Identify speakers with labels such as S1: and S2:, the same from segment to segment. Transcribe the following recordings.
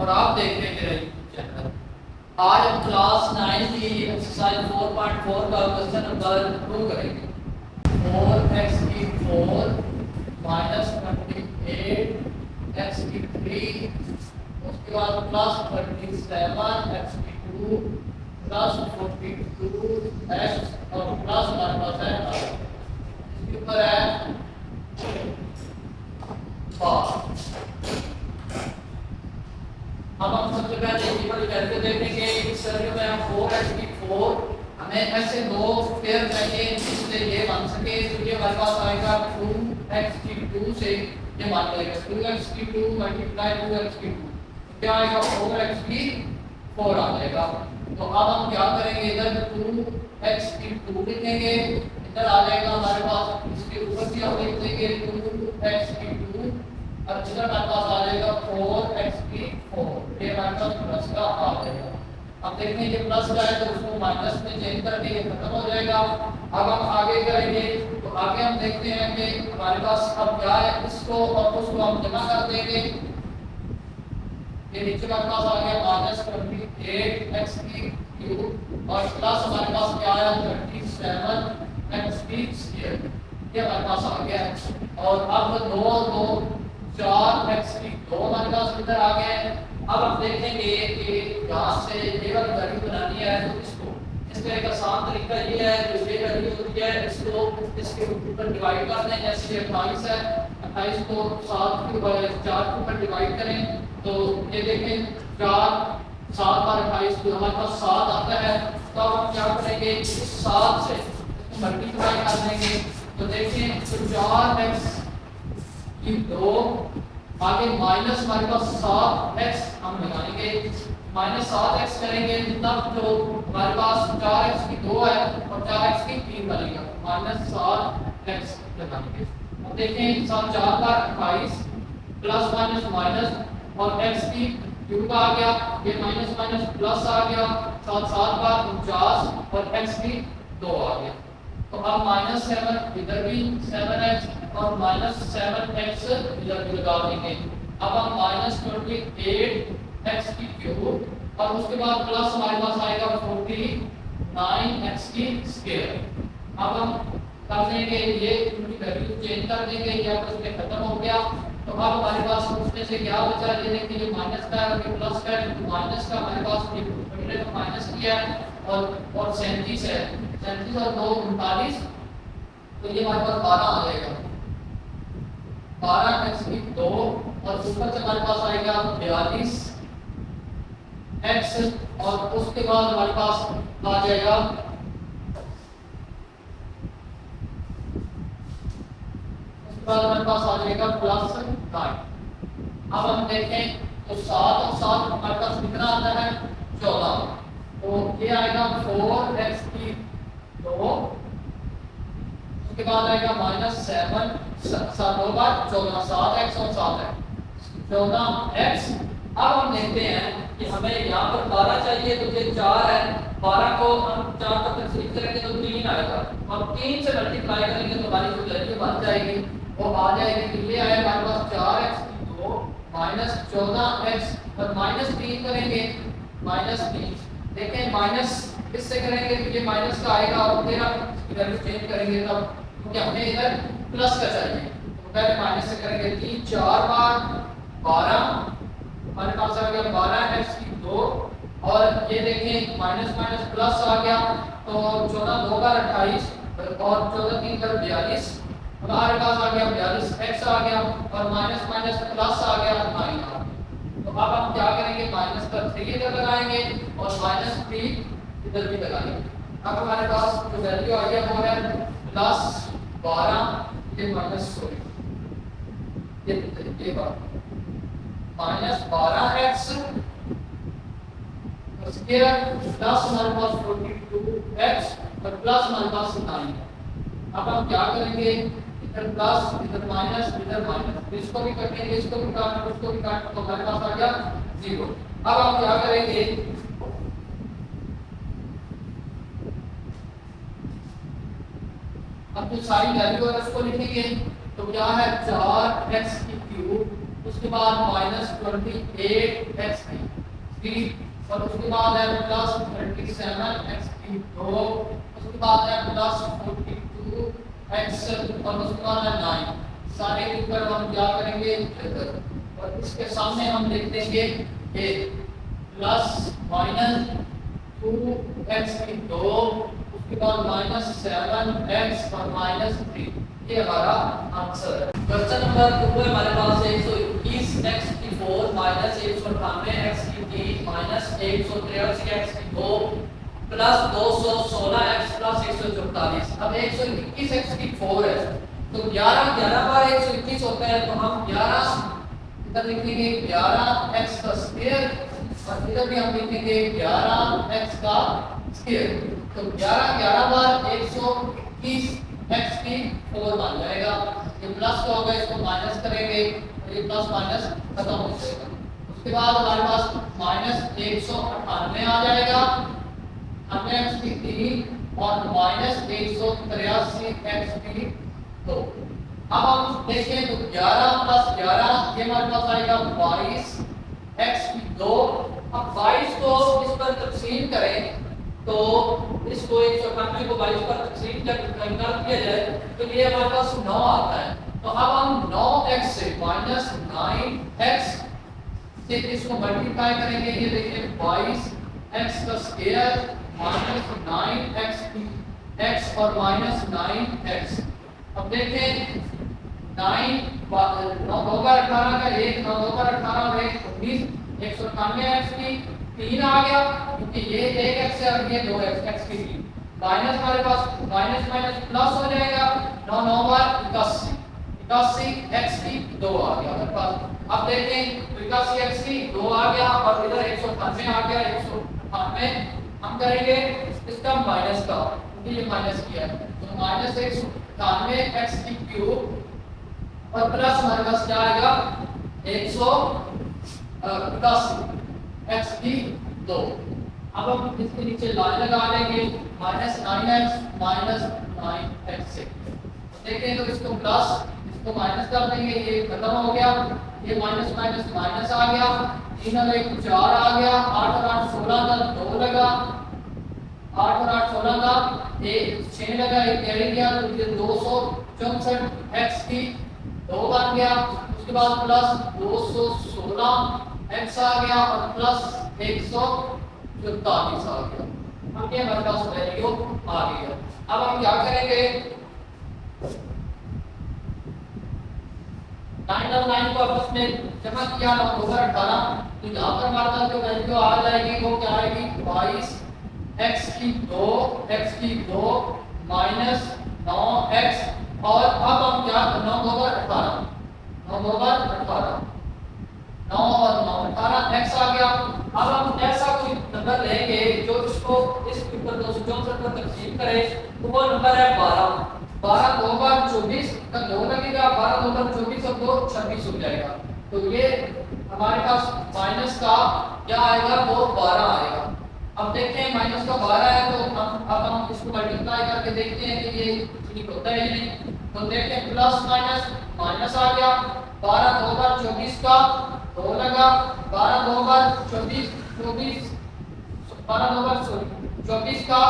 S1: और आप देख रहे हैं मेरा यूट्यूब चैनल। आज हम क्लास 9 की एक्सरसाइज 4.4 का क्वेश्चन नंबर 2 करेंगे। 4x⁴ माइनस 28x⁴, उसके बाद प्लस 37x⁴ प्लस 42x और प्लस हमारे पास है इसके ऊपर है 5। अब हम सबसे पहले ये वाली करके देखेंगे। इस सर्किट में हम 4x⁴ हमें ऐसे दो पेयर चाहिए जिससे ये बन सके। तो ये हमारे पास आएगा 2x⁴ से ये मान लेगा 2x⁴ मल्टीप्लाई 2x⁴, क्या आएगा 4x⁴ आ जाएगा। तो अब हम क्या करेंगे, इधर 2x⁴ लिखेंगे, इधर आ जाएगा हमारे पास, इसके ऊपर भी हम लिख देंगे 2x⁴ और इधर हमारे पास आ जाएगा 4x⁴। ये हमारे पास प्लस का आ जाएगा। अब देखते हैं ये प्लस का है तो उसको माइनस में चेंज कर देंगे, खत्म हो जाएगा। अब हम आगे करेंगे तो आगे हम देखते हैं कि हमारे पास अब क्या है, इसको और उसको हम जमा कर देंगे। ये नीचे हमारे पास आ गया -28x⁴ और प्लस हमारे पास क्या आया 37x⁴, ये हमारे पास आ गया। और अब 2 और 2 4x⁴ हमारे पास इधर आ गए। अब हम देखेंगे कि यहाँ से ये वाली वैल्यू बनानी है तो इसको इसका एक आसान तरीका ये है, जो ये वैल्यू होती है इसको इसके ऊपर डिवाइड कर दें। जैसे 28 है, 28 को 7 के ऊपर 4 के ऊपर डिवाइड करें तो ये देखें 4 7 बार 28 तो हमारे पास 7 आता है। तो अब हम क्या करेंगे, इस 7 से इसको मल्टीप्लाई कर देंगे तो देखें तो 4x⁴ आगे माइनस हमारे पास 7x हम लगाएंगे, -7x करेंगे तब जो हमारे पास 4x⁴ है और 4x⁴ बनेगा, -7x लगाएंगे। अब देखें 7 4 बार 28 प्लस माइनस माइनस और x⁴ आ गया, ये माइनस माइनस प्लस आ गया, 7 7 बार 49 और x⁴ 2 आ गया। तो अब -7 इधर भी 7x और -7x इधर भी लगा देंगे। अब हम -28x⁴ और उसके बाद प्लस हमारे पास आएगा 49x²। अब हम कर देंगे ये इनकी वैल्यू चेंज कर देंगे, या उसमें खत्म हो गया। तो अब हमारे पास उसमें से क्या बचा, ये देखिए ये माइनस का है और ये प्लस का है। तो माइनस का हमारे पास ये माइनस किया है और 37 है, 37 और 2 39, तो ये हमारे पास 12 आ जाएगा, 12x⁴ और ऊपर से हमारे पास आएगा 42x और उसके बाद हमारे पास आ जाएगा हमारे पास आ जाएगा +9। अब हम देखें तो 7 और 7 हमारे पास कितना आता है 14, तो ये आएगा 4x⁴, उसके बाद आएगा -7 2 बार 14 7x और 7x 14x। अब हम देखते हैं कि हमें यहाँ पर 12 चाहिए, तो ये 4 है, 12 को हम 4 पर तकसीम करेंगे तो 3 आएगा और 3 से मल्टीप्लाई करेंगे तो हमारी जो वैल्यू बन जाएगी वो आ जाएगी। तो ये आएगा हमारे पास 4x⁴ -14x और -3 करेंगे -3। देखें माइनस किससे करेंगे तो ये माइनस का आएगा और फिर हम वैल्यू चेंज करेंगे तब, क्योंकि हमें इधर प्लस का चाहिए। तो पहले माइनस से करेंगे 3 4 बार 12 हमारे पास आ गया 12x⁴ और ये देखें माइनस माइनस प्लस आ गया तो 14 2 बार 28 और 14 3 बार 42, हमारे पास आ गया 42x आ गया और माइनस माइनस प्लस आ गया 9 आ गया। तो अब हम क्या करेंगे, माइनस का 3 इधर लगाएंगे और -3 इधर भी लगाएंगे। अब हमारे पास जो वैल्यू आ गया वो है +12 ये माइनस सॉरी ये बात -12x उसके प्लस हमारे पास 42x और प्लस हमारे पास 9। अब हम क्या करेंगे, इधर प्लस इधर माइनस इसको भी कटेंगे, इसको भी काटना उसको भी काटना, तो हमारे पास आ गया 0। अब हम क्या करेंगे, अब जो सारी वैल्यू है उसको लिखेंगे। तो क्या है 4x⁴ उसके बाद -28x3 और उसके बाद है +37x3 2, उसके बाद है +42x और उसके बाद है 9। सारे के ऊपर हम क्या करेंगे और इसके सामने हम लिख देंगे ये +-2x3 उसके बाद -7x और -3। ये हमारा आंसर है। क्वेश्चन नंबर 2 है हमारे पास 121x4 -198x3 -183x2 +216x +144। अब 121x4 है तो 11 बार 121 होता है, तो हम 11 इधर लिखेंगे 11x का स्क्वायर और इधर भी हम लिखेंगे 11x का स्क्वायर। तो 11 बार 121x4 बन जाएगा। ये प्लस का होगा, इसको माइनस करेंगे और ये प्लस माइनस खत्म हो जाएगा। उसके बाद हमारे पास -198 आ जाएगा 98x3 और -183x2। अब हम देखें तो 11 + 11 ये हमारे पास आएगा 22x2। अब 22 को इस पर तकसीम करें तो इसको 198 को 22 पर तकसीम कर दिया जाए तो ये हमारे पास 9 आता है। तो अब हम 9x से -9x से इसको मल्टीप्लाई करेंगे। ये देखिए 22x का स्क्वायर -9x और -9x। अब देखें 9 9 बार 18 का 1 9 बार 18 और 1 19 198x की 3 आ गया क्योंकि ये 1x है और ये 2x की 3 माइनस हमारे पास माइनस प्लस हो जाएगा 9 9 बार 81x की 2 आ गया हमारे पास। अब देखें 81x की 2 आ गया और इधर 198 आ गया। 198 हम करेंगे इसका माइनस का क्योंकि ये माइनस किया है तो -198x की क्यूब और प्लस हमारे पास क्या आएगा 181x की 2। अब हम इसके नीचे लाइन लगा लेंगे -9x -9x से देखें तो इसको प्लस इसको माइनस कर देंगे। ये खत्म हो गया, ये माइनस माइनस आ गया। 3 और 1 4 आ गया। 8 और 8 16 का 2 लगा। 8 और 8 16 का 6 लगा, एक कैरी गया तो ये 264x की 2 बन गया। उसके बाद प्लस 216x आ गया और प्लस 144 आ गया। अब ये हमारे पास वैल्यू आ गई है। अब हम क्या करेंगे 9 और 9 को आपस में जमा किया 9 over 18 तो यहाँ पर हमारे पास जो वैल्यू आ जाएगी वो क्या आएगी 22x की 2 -9x। और अब हम क्या 9 over 18 9 और 9 18x आ गया। अब हम ऐसा कोई नंबर लेंगे जो इसको इस ऊपर 264 पर तकसीम करे तो वो नंबर है 12। 12 2 बार 24 का 2 लगेगा। 12 2 बार 24 और 2 26 हो जाएगा। तो ये हमारे पास माइनस का क्या आएगा वो 12 आएगा। अब देखें माइनस का 12 है तो हम इसको मल्टीप्लाई करके देखते हैं कि ये ठीक होता है या नहीं। तो देखें प्लस माइनस आ गया। 12 2 बार 24 का 2 लगा। 12 2 बार 24 का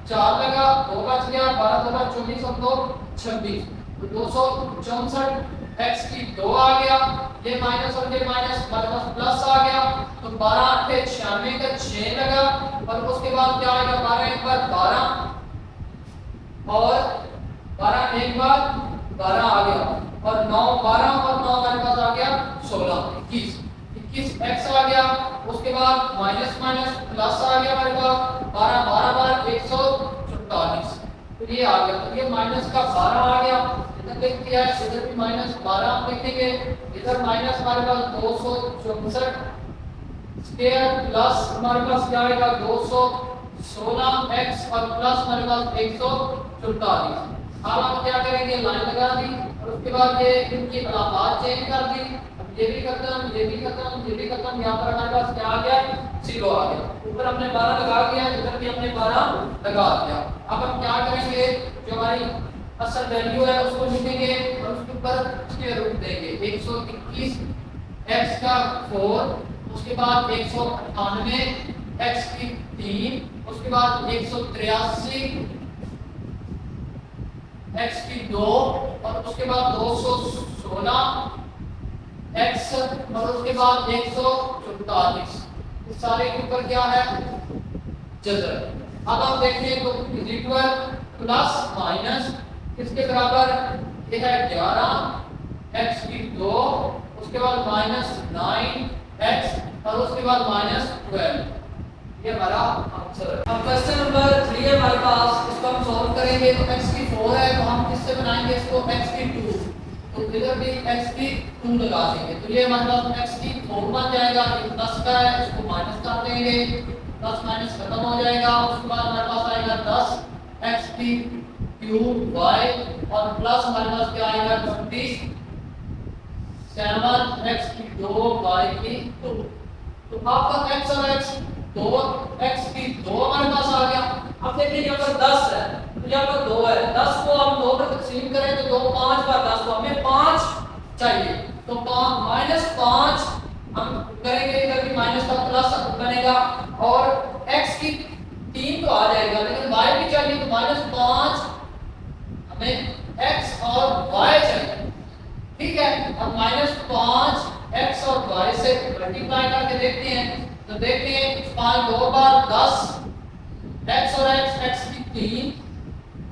S1: 4 लगा 2 बच गया। 12 2 बार 24 और 2 26 तो 264x की 2 आ गया। ये माइनस और ये माइनस हमारे पास प्लस आ गया तो 12 8 96 का 6 लगा और उसके बाद क्या आएगा 12 एक बार 12 और 12 एक बार 12 आ गया और 9 12 और 9 हमारे पास आ गया 16 21x आ गया। उसके बाद माइनस प्लस आ गया हमारे पास 12 12 बार 144 तो ये आ गया। तो ये माइनस का 12 आ गया। इधर लिख दिया है, इधर भी -12 हम लिखेंगे। इधर माइनस हमारे पास 264 स्क्वायर प्लस हमारे पास क्या आएगा 216x और प्लस हमारे पास 144। अब हम क्या करेंगे लाइन लगा दी और उसके बाद ये इनकी अलामात चेंज कर दी। अब ये भी खत्म ये भी खत्म ये भी खत्म। यहाँ पर हमारे पास क्या आ गया 0 आ गया। ऊपर हमने 12 लगा दिया, इधर भी हमने 12 लगा दिया। अब हम क्या करेंगे जो हमारी असल वैल्यू है उसको लिखेंगे और उसके ऊपर स्क्वायर रूट देंगे। 121 x का 4, उसके बाद 198, x की 3, उसके बाद 183, x की 2 और उसके बाद 216 x और उसके बाद 144। इस सारे के ऊपर क्या है? जज़र। अब आप देखें तो इज इक्वल प्लस माइनस किसके बराबर? ये है 11 x की 2, उसके बाद माइनस 9x और उसके बाद माइनस 12। ये हमारा आंसर है। अब क्वेश्चन नंबर 3 है हमारे पास, इसको हम सॉल्व करेंगे। तो x की 4 है तो हम किससे बनाएंगे इसको? x की 2, तो इधर भी x की 2 लगा देंगे तो ये हमारे पास x की 4 बन जाएगा। ये प्लस का है, इसको माइनस कर देंगे, प्लस माइनस खत्म हो जाएगा। उसके बाद हमारे पास आएगा 10 x की क्यूब y और प्लस हमारे पास क्या आएगा? 27 x की 2 y की 2। तो आपका x और x 2 x की 2 हमारे पास आ गया। अब देखिए यहाँ पर 10 है तो यहाँ पर 2 है, 10 को हम 2 पर तकसीम करें तो 2 5 बार 10, तो हमें 5 चाहिए। तो -5 हम करेंगे, इधर भी माइनस का प्लस बनेगा और x की 3 तो आ जाएगा लेकिन y भी चाहिए तो -5 हमें x और y चाहिए। ठीक है, अब -5 x और y से मल्टीप्लाई करके देखते हैं तो देखते हैं 5 2 बार 10 x और x की 3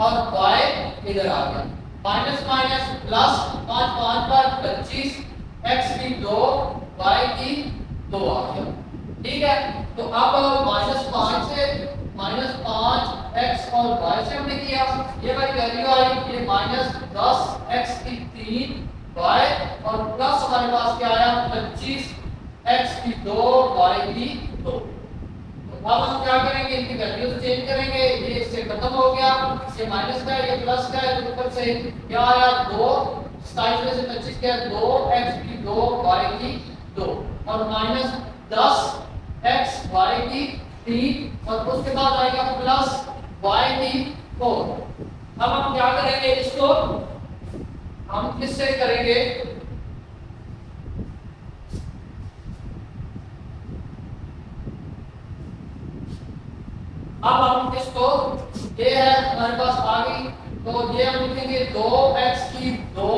S1: और y इधर आ गया। माइनस माइनस प्लस 5 5 बार 25 x की 2 y की 2 आ गया। ठीक है, तो अब -5 से -5 x और y से हमने किया, ये वाली वैल्यू आई, ये -10 x की 3 y और प्लस हमारे पास क्या आया? 25 x की 2 y की 2। अब हम क्या करेंगे? इनकी वैल्यूज चेंज करेंगे। ये इससे खत्म हो गया, ये माइनस का है, ये प्लस का है, तो ऊपर से क्या आया? 2 27 में से 25 क्या? 2 x की 2 y की 2 और -10 x y की 3 और उसके बाद आएगा प्लस y की 4। अब हम क्या करेंगे? इसको हम किससे करेंगे? अब हम इसको, ये है हमारे पास आ गई, तो ये हम लिखेंगे 2x की 2,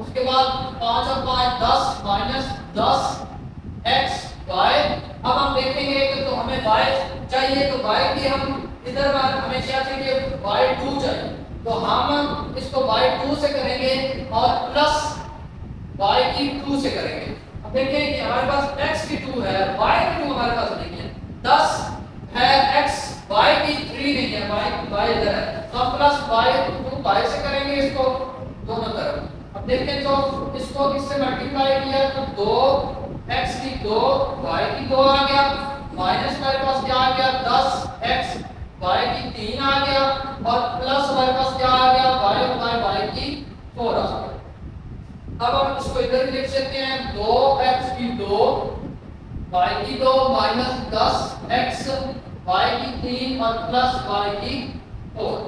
S1: उसके बाद 5 और 5 10 -10 x y। अब हम देखेंगे कि तो हमें y चाहिए, तो y की हम इधर हमें क्या चाहिए? y2 चाहिए, तो हम इसको y2 से करेंगे और प्लस y की 2 से करेंगे। अब देखिए कि हमारे पास x की 2 है, y की 2 हमारे पास नहीं है, 10 है x y की 3 नहीं है, y इधर है, तो हम प्लस y2 y से करेंगे इसको दोनों तरफ। अब देखें तो इसको किससे मल्टीप्लाई किया तो 2x की 2 y की 2 आ गया, माइनस हमारे पास क्या आ गया? 10x y की 3 आ गया और प्लस हमारे पास क्या आ गया? y की 4 आ गया। अब हम इसको इधर भी लिख सकते हैं, 2x की 2 y की 2 -10x y की 3 और प्लस y की 4।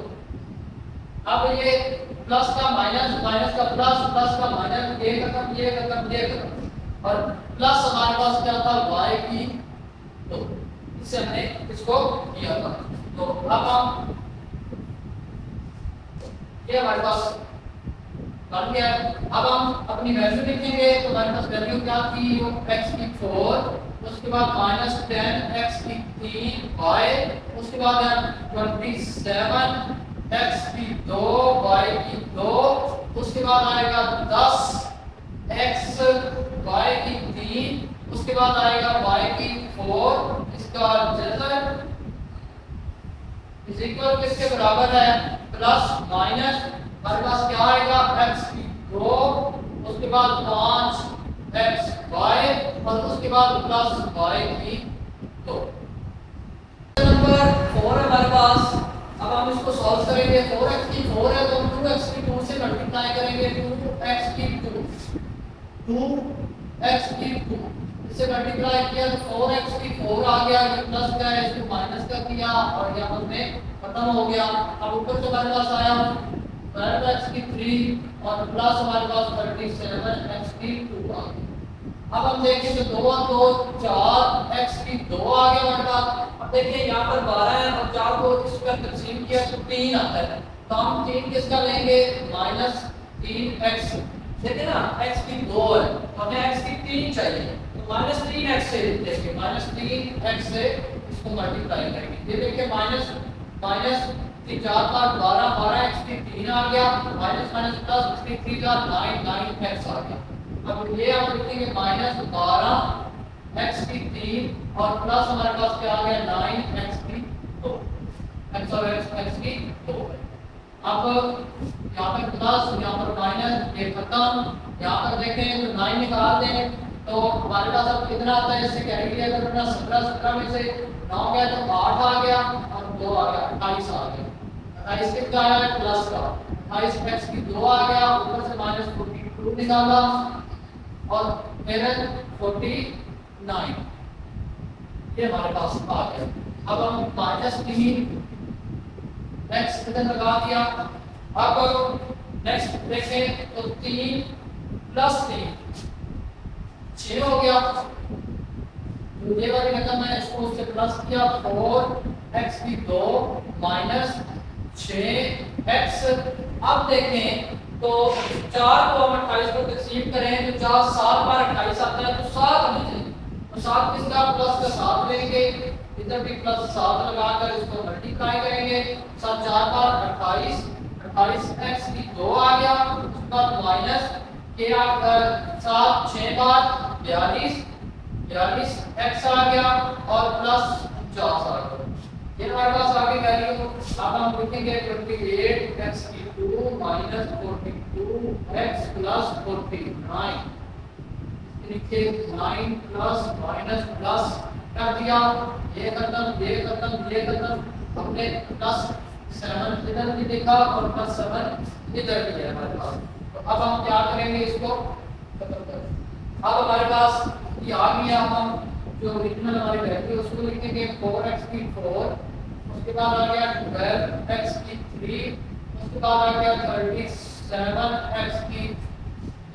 S1: अब ये प्लस का माइनस, माइनस का प्लस, प्लस का माइनस, ये खत्म, ये खत्म, ये खत्म और प्लस हमारे पास क्या था? y की 2। इससे हमने इसको किया था। तो अब हम, ये हमारे पास बन गया। अब हम अपनी वैल्यू लिखेंगे, तो हमारे पास वैल्यू क्या थी? x की 4, उसके बाद -10 x की 3 y, उसके बाद है 27 x की 2 y की 2, उसके बाद आएगा 10 x y की 3, उसके बाद आएगा y की 4। इसका जज़र इज इक्वल किसके बराबर है? प्लस माइनस हमारे पास क्या आएगा? x की 2, उसके बाद 5 x y और उसके बाद प्लस y की 2। नंबर 4 है हमारे पास। अब हम इसको सॉल्व करेंगे। 4x की 4 है तो हम 2x की 2 से मल्टीप्लाई करेंगे, 2x की 2 इससे मल्टीप्लाई किया तो 4x की 4 आ गया, ये प्लस का है, इसको माइनस कर दिया और यहाँ पर खत्म हो गया। अब ऊपर से हमारे पास आया 12x की 3 और प्लस हमारे पास 37x की 2 आ गई। अब हम देखें तो 2 और 2 4 x की 2 आ गया हमारे पास। अब देखिए यहाँ पर 12 है और 4 को इस पर तकसीम किया तो 3 आता है, तो हम 3 किसका लेंगे -3x। देखिए ना x की 2 है तो हमें x की 3 चाहिए, तो -3x से देखिए -3x से इसको मल्टीप्लाई करेंगे। ये देखिए माइनस 4 बार 12 12x की 3 आ गया, माइनस माइनस प्लस इसकी 3 का 9 9x आ गया। अब ये हम लिखेंगे -12 x की 3 और प्लस हमारे पास क्या आ गया 9 x की 2, x और x की 2 है। अब यहाँ पर प्लस यहाँ पर माइनस, ये खत्म। यहाँ पर देखें तो 9 निकाल दें तो हमारे पास अब कितना आता है, इससे कैरी किया करना 17 17 में से 9 गया तो 8 आ गया और 2 आ गया 28 आ गया। 28 कितना आया है प्लस का, 28 x की 2 आ गया, ऊपर से -42 निकाला और फिर 49 ये हमारे पास आ गया। अब हम -3 x इधर लगा दिया। अब नेक्स्ट देखें तो 3 + 3 6 हो गया, तो ये वाली रकम है इसको उससे प्लस किया 4x की 2 -6x। अब देखें तो 4 को हम 28 को तकसीम करें तो 4 7 बार 28 आता है, तो 7 हमें चाहिए, तो 7 किसका प्लस का 7 लेंगे, इधर भी +7 लगाकर इसको मल्टीप्लाई करेंगे। 7 4 बार 28 28x की 2 आ गया, उसके बाद माइनस के 7 6 बार 42 42x आ गया और प्लस 50 आ गया। ये हमारे पास आगे वैल्यू अब हम लिखेंगे 28x की 2 -42x + 49। लिखिए 9 प्लस माइनस प्लस कर दिया, ये खत्म ये खत्म ये खत्म, हमने +7 इधर भी देखा और +7 इधर भी है हमारे पास। तो अब हम क्या करेंगे, इसको खत्म कर। अब हमारे पास ये आ गया, हम जो ओरिजिनल हमारी वैल्यू उसको लिखेंगे 4x की 4, उसके बाद आ गया 12x की 3, उसके बाद आ गया 37x की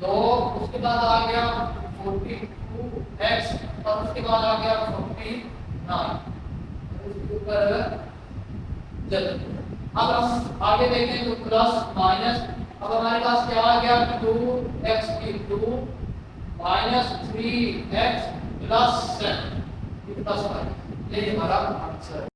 S1: 2, उसके बाद आ गया 42x और उसके बाद आ गया 49। इसके ऊपर जल्दी अब हम आगे देखें तो प्लस माइनस, अब हमारे पास क्या आ गया 2x की 2 -3x + 7 ये हमारा आंसर।